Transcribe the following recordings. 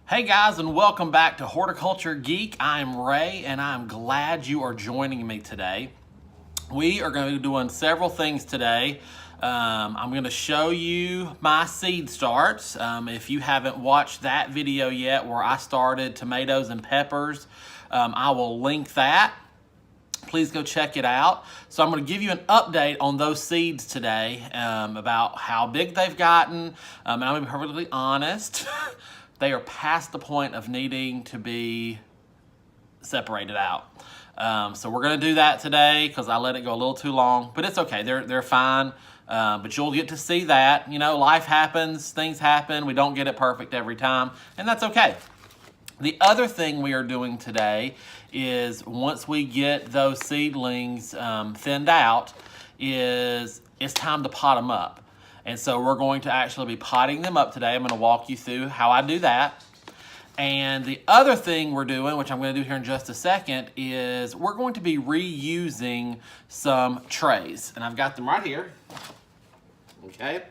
Hey guys, and welcome back to Horticulture Geek. I'm Ray, and I'm glad you are joining me today. We are going to be doing several things today. I'm going to show you my seed starts. If you haven't watched that video yet where I started tomatoes and peppers, I will link that. Please go check it out. So I'm going to give you an update on those seeds today, about how big they've gotten. And I'm going to be perfectly honest. They are past the point of needing to be separated out. So we're going to do that today because I let it go a little too long, but it's okay. They're fine. But you'll get to see that. You know, life happens, things happen. We don't get it perfect every time, and that's okay. The other thing we are doing today is once we get those seedlings thinned out, it's time to pot them up. And so we're going to actually be potting them up today. I'm going to walk you through how I do that. And the other thing we're doing, which I'm going to do here in just a second, is we're going to be reusing some trays. And I've got them right here. Okay.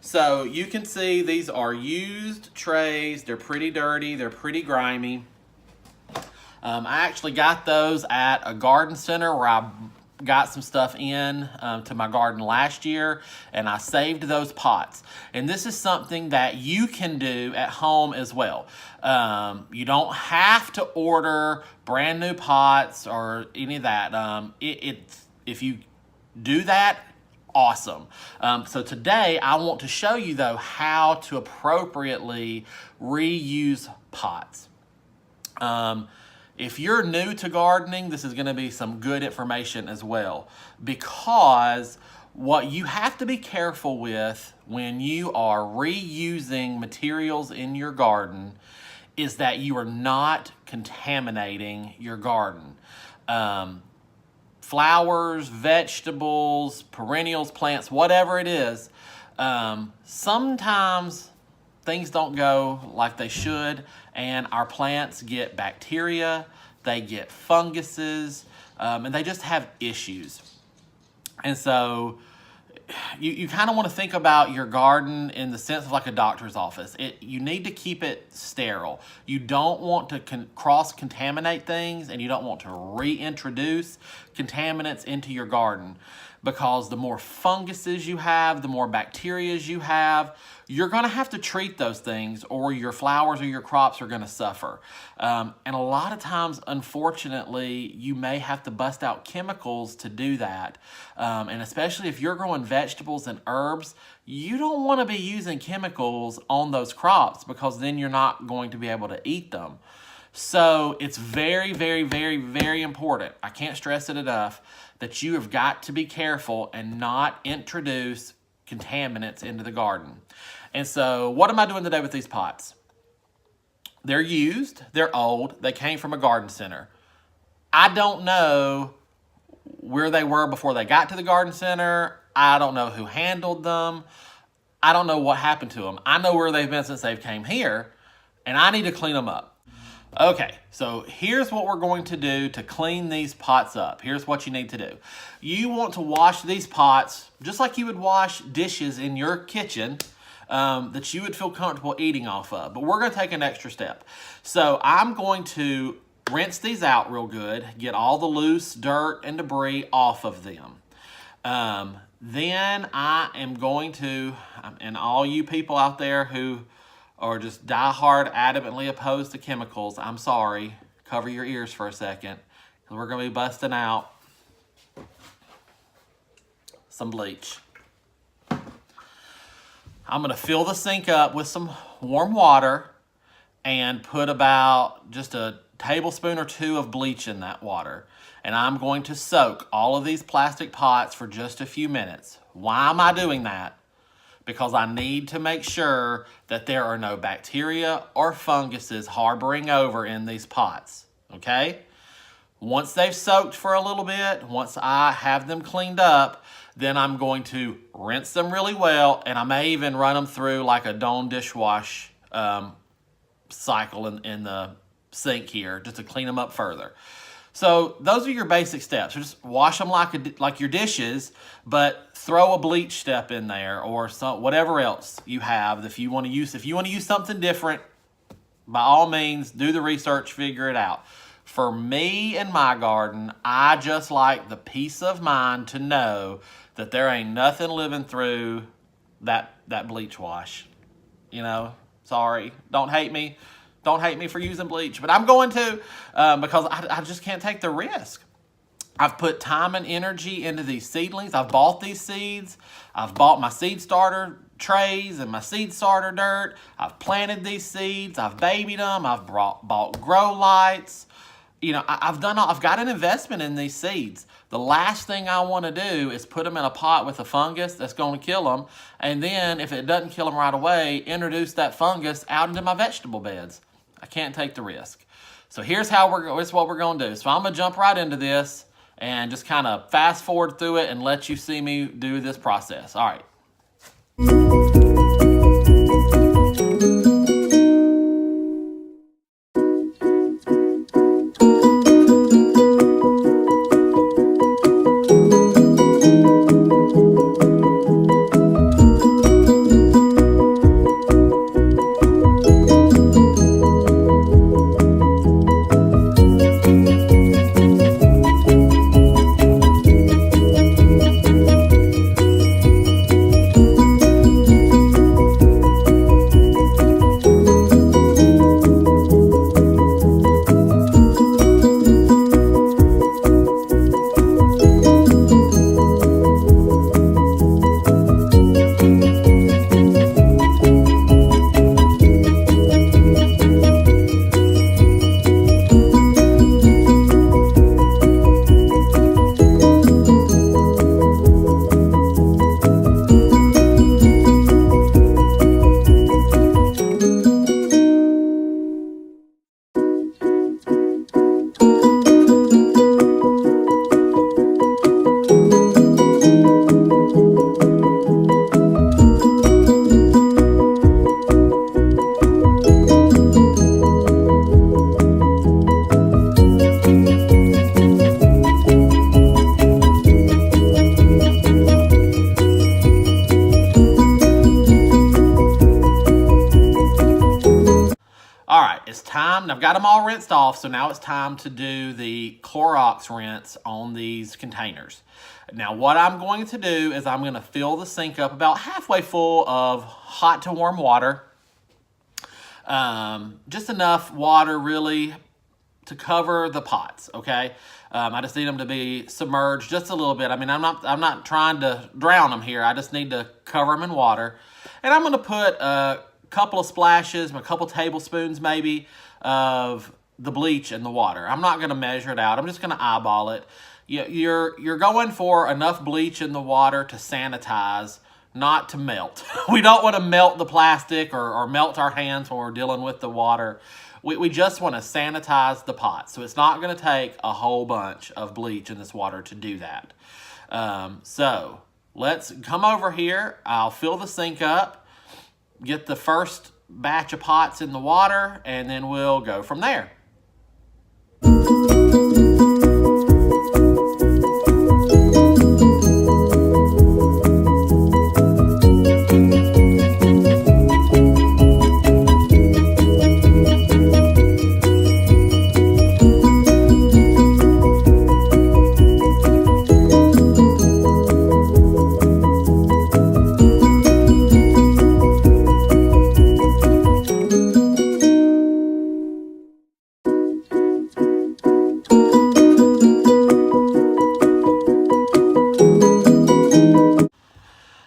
So you can see these are used trays. They're pretty dirty. They're pretty grimy. I actually got those at a garden center where I got some stuff in to my garden last year, and I saved those pots. And this is something that you can do at home as well. You don't have to order brand new pots or any of that. If you do that, awesome. So today I want to show you though how to appropriately reuse pots. If you're new to gardening, this is going to be some good information as well, because what you have to be careful with when you are reusing materials in your garden is that you are not contaminating your garden. Flowers, vegetables, perennials, plants, whatever it is, sometimes things don't go like they should, and our plants get bacteria, they get funguses, and they just have issues. And so you kind of want to think about your garden in the sense of like a doctor's office. You need to keep it sterile. You don't want to cross-contaminate things, and you don't want to reintroduce contaminants into your garden, because the more funguses you have, the more bacteria you have, you're going to have to treat those things, or your flowers or your crops are going to suffer. And a lot of times, unfortunately, you may have to bust out chemicals to do that. And especially if you're growing vegetables and herbs, you don't want to be using chemicals on those crops, because then you're not going to be able to eat them. So it's very, very, very, very important. I can't stress it enough that you have got to be careful and not introduce contaminants into the garden. And so what am I doing today with these pots? They're used, they're old, they came from a garden center. I don't know where they were before they got to the garden center. I don't know who handled them. I don't know what happened to them. I know where they've been since they've came here, and I need to clean them up. Okay, so here's what we're going to do to clean these pots up. Here's what you need to do. You want to wash these pots just like you would wash dishes in your kitchen that you would feel comfortable eating off of. But we're going to take an extra step. So I'm going to rinse these out real good, get all the loose dirt and debris off of them. Then I am going to, and all you people out there who or just die-hard, adamantly opposed to chemicals, I'm sorry. Cover your ears for a second, because we're going to be busting out some bleach. I'm going to fill the sink up with some warm water and put about just a tablespoon or two of bleach in that water. And I'm going to soak all of these plastic pots for just a few minutes. Why am I doing that? Because I need to make sure that there are no bacteria or funguses harboring over in these pots, okay? Once they've soaked for a little bit, once I have them cleaned up, then I'm going to rinse them really well, and I may even run them through like a Dawn dishwash cycle in the sink here, just to clean them up further. So those are your basic steps. Just wash them like your dishes, but throw a bleach step in there or whatever else you have. If you want to use something different, By all means, do the research, figure it out. For me and my garden, I just like the peace of mind to know that there ain't nothing living through that bleach wash. You know, sorry, don't hate me. Don't hate me for using bleach, but I'm going to because I just can't take the risk. I've put time and energy into these seedlings. I've bought these seeds. I've bought my seed starter trays and my seed starter dirt. I've planted these seeds. I've babied them. I've bought grow lights. You know, I've got an investment in these seeds. The last thing I want to do is put them in a pot with a fungus that's going to kill them. And then if it doesn't kill them right away, introduce that fungus out into my vegetable beds. I can't take the risk. So here's what we're going to do. So I'm going to jump right into this and just kind of fast forward through it and let you see me do this process. All right. All right, it's time. I've got them all rinsed off, so now it's time to do the Clorox rinse on these containers. Now, what I'm going to do is I'm going to fill the sink up about halfway full of hot to warm water. Just enough water, really, to cover the pots, okay? I just need them to be submerged just a little bit. I mean, I'm not trying to drown them here. I just need to cover them in water. And I'm going to put couple of splashes, a couple tablespoons maybe, of the bleach in the water. I'm not going to measure it out. I'm just going to eyeball it. You're going for enough bleach in the water to sanitize, not to melt. We don't want to melt the plastic or melt our hands when we're dealing with the water. We just want to sanitize the pot. So it's not going to take a whole bunch of bleach in this water to do that. So let's come over here. I'll fill the sink up. Get the first batch of pots in the water, and then we'll go from there.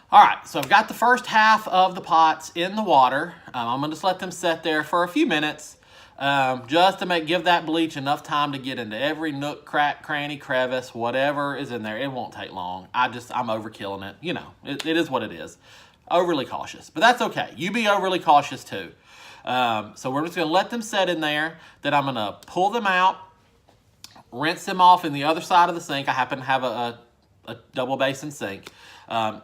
All right, so I've got the first half of the pots in the water. I'm going to just let them sit there for a few minutes just to give that bleach enough time to get into every nook, crack, cranny, crevice, whatever is in there. It won't take long. I'm overkilling it. You know, it is what it is. Overly cautious, but that's okay. You be overly cautious too. So we're just going to let them sit in there. Then I'm going to pull them out, rinse them off in the other side of the sink. I happen to have a double basin sink.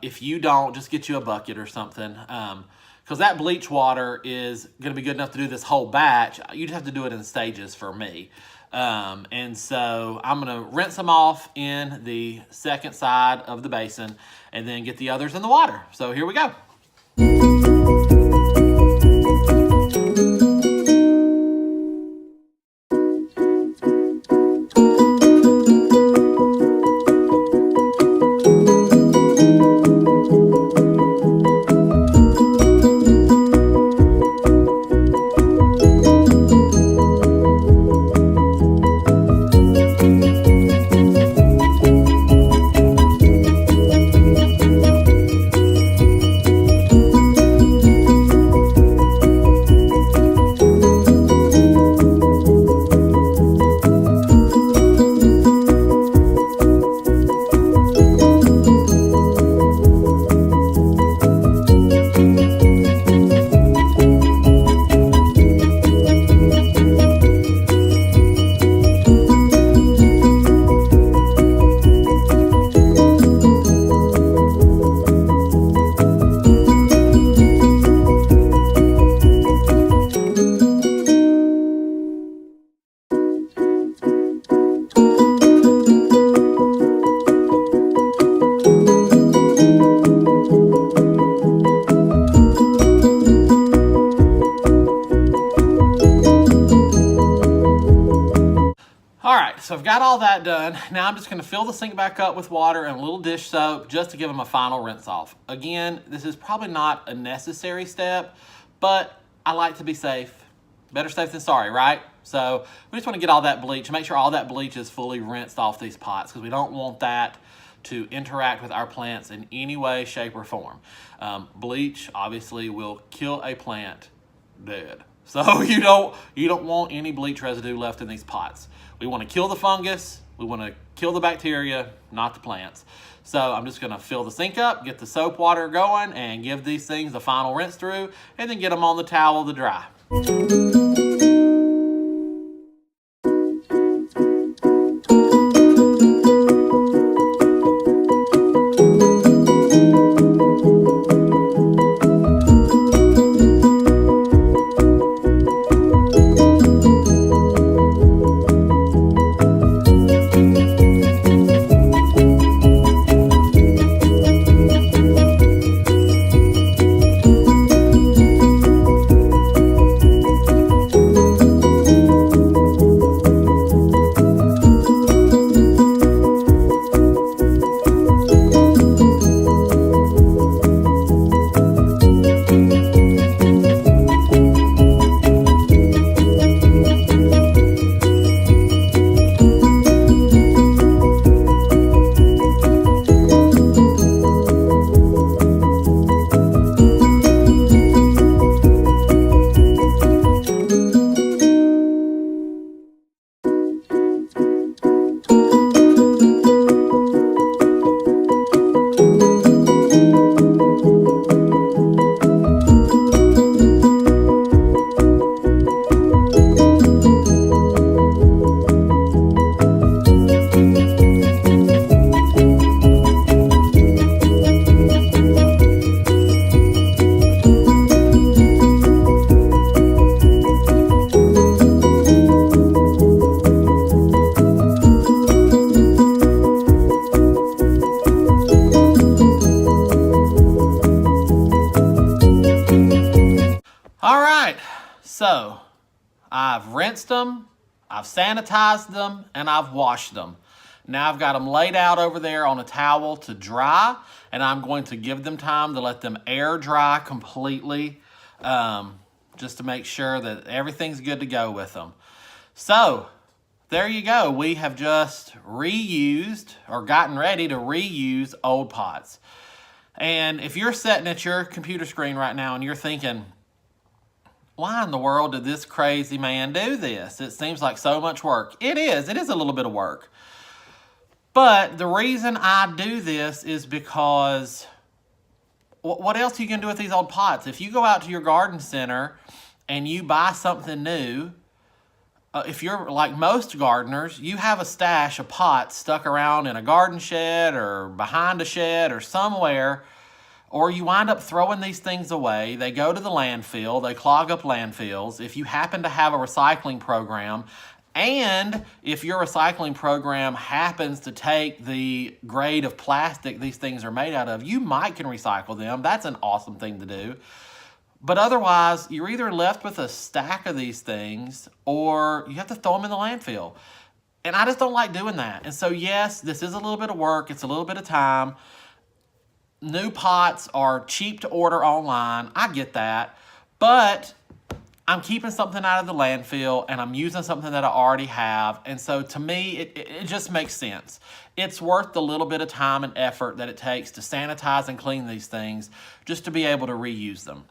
If you don't, just get you a bucket or something. Because that bleach water is going to be good enough to do this whole batch. You just have to do it in stages for me. And so I'm going to rinse them off in the second side of the basin and then get the others in the water. So here we go. so I've got all that done. Now I'm just gonna fill the sink back up with water and a little dish soap just to give them a final rinse off. Again, this is probably not a necessary step, but I like to be safe. Better safe than sorry, right? So we just wanna get all that bleach, make sure all that bleach is fully rinsed off these pots because we don't want that to interact with our plants in any way, shape, or form. Bleach obviously will kill a plant dead. So you don't want any bleach residue left in these pots. We want to kill the fungus, we want to kill the bacteria, not the plants. So I'm just gonna fill the sink up, get the soap water going, and give these things a final rinse through, and then get them on the towel to dry. All right, so I've rinsed them, I've sanitized them, and I've washed them. Now I've got them laid out over there on a towel to dry, and I'm going to give them time to let them air dry completely, just to make sure that everything's good to go with them. So there you go. We have just reused or gotten ready to reuse old pots. And if you're sitting at your computer screen right now and you're thinking, why in the world did this crazy man do this? It seems like so much work. It is a little bit of work. But the reason I do this is because what else are you gonna do with these old pots? If you go out to your garden center and you buy something new, if you're like most gardeners, you have a stash of pots stuck around in a garden shed or behind a shed or somewhere, or you wind up throwing these things away. They go to the landfill, they clog up landfills. If you happen to have a recycling program, and if your recycling program happens to take the grade of plastic these things are made out of, you might can recycle them. That's an awesome thing to do. But otherwise, you're either left with a stack of these things or you have to throw them in the landfill. And I just don't like doing that. And so yes, this is a little bit of work. It's a little bit of time. New pots are cheap to order online. I get that. But I'm keeping something out of the landfill and I'm using something that I already have. And so to me, it just makes sense. It's worth the little bit of time and effort that it takes to sanitize and clean these things just to be able to reuse them.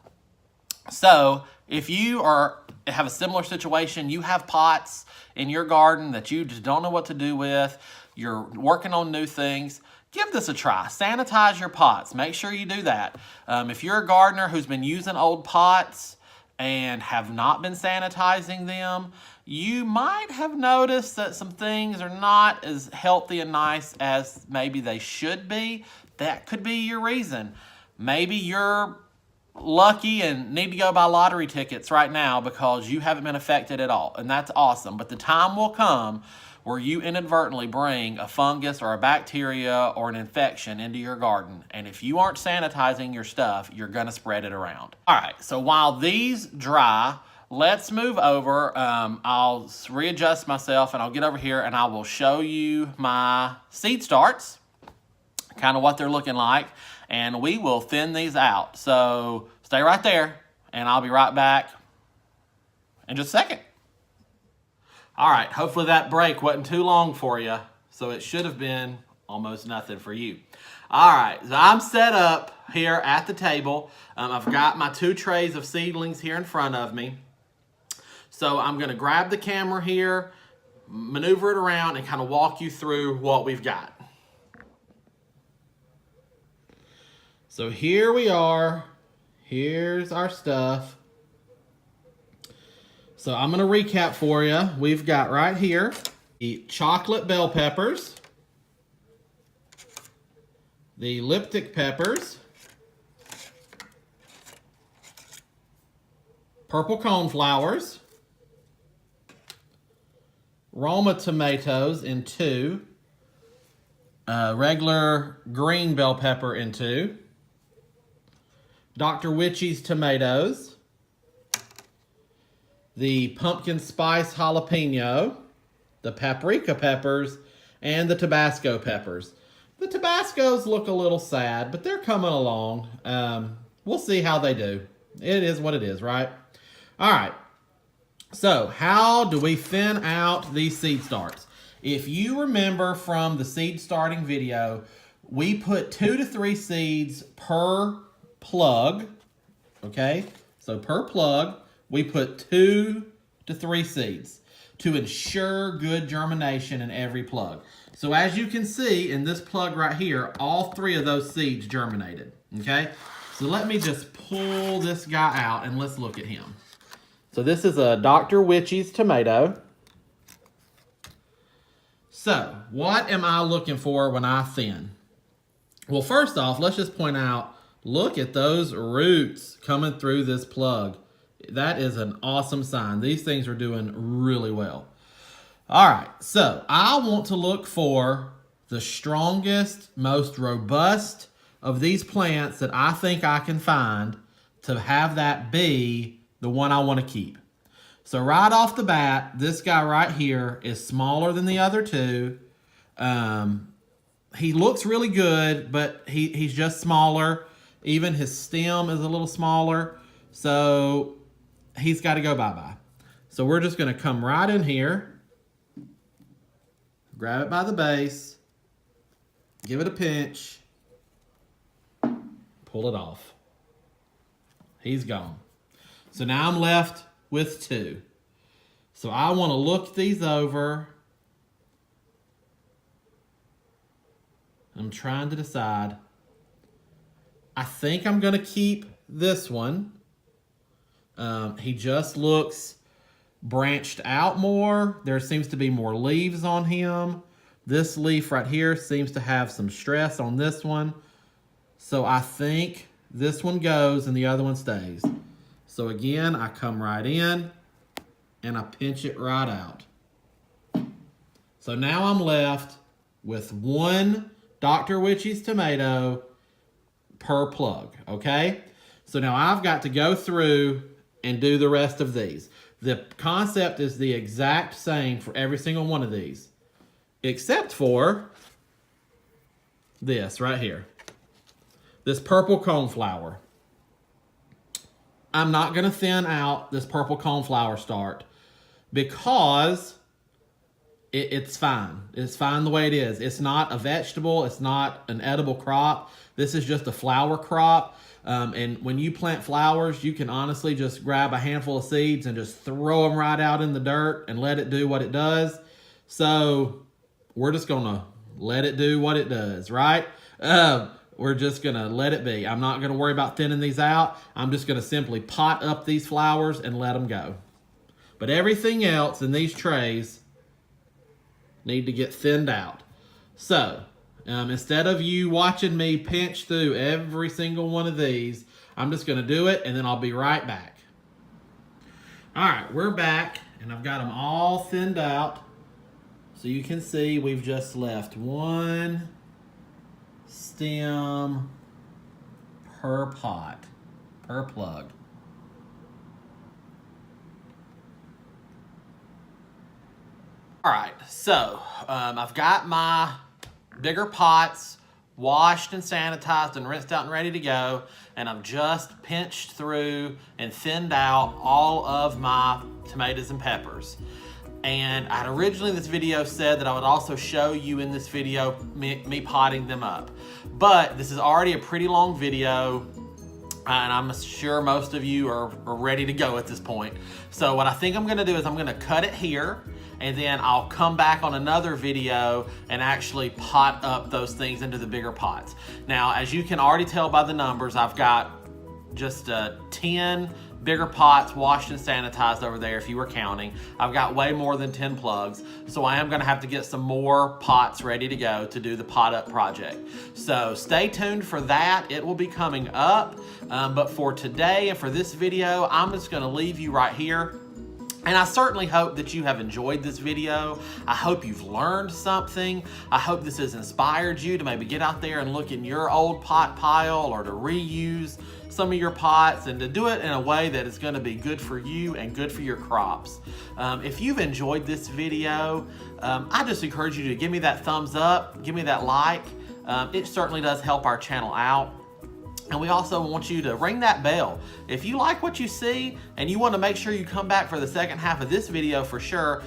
So if you have a similar situation, you have pots in your garden that you just don't know what to do with, you're working on new things, give this a try. Sanitize your pots. Make sure you do that. If you're a gardener who's been using old pots and have not been sanitizing them, you might have noticed that some things are not as healthy and nice as maybe they should be. That could be your reason. Maybe you're lucky and need to go buy lottery tickets right now because you haven't been affected at all, and that's awesome. But the time will come where you inadvertently bring a fungus or a bacteria or an infection into your garden. And if you aren't sanitizing your stuff, you're gonna spread it around. All right, so while these dry, let's move over. I'll readjust myself and I'll get over here and I will show you my seed starts, kind of what they're looking like, and we will thin these out. So stay right there and I'll be right back in just a second. All right, hopefully that break wasn't too long for you, so it should have been almost nothing for you. All right, so I'm set up here at the table. I've got my 2 trays of seedlings here in front of me. So I'm gonna grab the camera here, maneuver it around, and kind of walk you through what we've got. So here we are. Here's our stuff. So I'm gonna recap for you. We've got right here the chocolate bell peppers, the lipstick peppers, purple coneflowers, Roma tomatoes in 2, regular green bell pepper in 2, Dr. Witchy's tomatoes, the pumpkin spice jalapeno, the paprika peppers, and the Tabasco peppers. The Tabascos look a little sad, but they're coming along. We'll see how they do. It is what it is, right? All right. So how do we thin out these seed starts? If you remember from the seed starting video, we put 2 to 3 seeds per plug, okay? So per plug, we put 2 to 3 seeds to ensure good germination in every plug. So as you can see in this plug right here, all 3 of those seeds germinated, okay? So let me just pull this guy out and let's look at him. So this is a Dr. Witchy's tomato. So what am I looking for when I thin? Well, first off, let's just point out, look at those roots coming through this plug. That is an awesome sign. These things are doing really well. All right, so I want to look for the strongest, most robust of these plants that I think I can find to have that be the one I want to keep. So right off the bat, this guy right here is smaller than the other 2. He looks really good, but he's just smaller. Even his stem is a little smaller. So he's got to go bye-bye. So we're just going to come right in here, grab it by the base, give it a pinch, pull it off. He's gone. So now I'm left with 2. So I want to look these over. I'm trying to decide. I think I'm going to keep this one. He just looks branched out more. There seems to be more leaves on him. This leaf right here seems to have some stress on this one. So I think this one goes and the other one stays. So again, I come right in and I pinch it right out. So now I'm left with 1 Dr. Witchy's tomato per plug, okay? So now I've got to go through and do the rest of these. The concept is the exact same for every single one of these, except for this right here. This purple coneflower. I'm not going to thin out this purple coneflower start because it's fine. It's fine the way it is. It's not a vegetable. It's not an edible crop. This is just a flower crop. And when you plant flowers, you can honestly just grab a handful of seeds and just throw them right out in the dirt and let it do what it does. So we're just going to let it do what it does, right? We're just going to let it be. I'm not going to worry about thinning these out. I'm just going to simply pot up these flowers and let them go. But everything else in these trays need to get thinned out. So instead of you watching me pinch through every single one of these, I'm just going to do it and then I'll be right back. All right, we're back and I've got them all thinned out. So you can see we've just left 1 stem per pot, per plug. All right, so I've got my bigger pots washed and sanitized and rinsed out and ready to go, and I've just pinched through and thinned out all of my tomatoes and peppers. And I'd originally, this video said that I would also show you in this video me potting them up. But this is already a pretty long video, and I'm sure most of you are ready to go at this point. So what I think I'm gonna do is I'm gonna cut it here, and then I'll come back on another video and actually pot up those things into the bigger pots. Now, as you can already tell by the numbers, I've got just 10 bigger pots washed and sanitized over there if you were counting. I've got way more than 10 plugs, so I am gonna have to get some more pots ready to go to do the pot up project. So stay tuned for that. It will be coming up, but for today and for this video, I'm just gonna leave you right here. And I certainly hope that you have enjoyed this video. I hope you've learned something. I hope this has inspired you to maybe get out there and look in your old pot pile, or to reuse some of your pots, and to do it in a way that is gonna be good for you and good for your crops. If you've enjoyed this video, I just encourage you to give me that thumbs up, give me that like. It certainly does help our channel out. And we also want you to ring that bell. If you like what you see and you want to make sure you come back for the second half of this video for sure,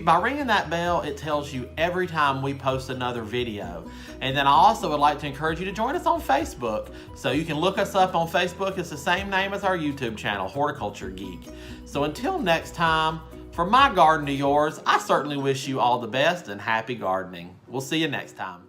by ringing that bell, it tells you every time we post another video. And then I also would like to encourage you to join us on Facebook. So you can look us up on Facebook. It's the same name as our YouTube channel, Horticulture Geek. So until next time, from my garden to yours, I certainly wish you all the best and happy gardening. We'll see you next time.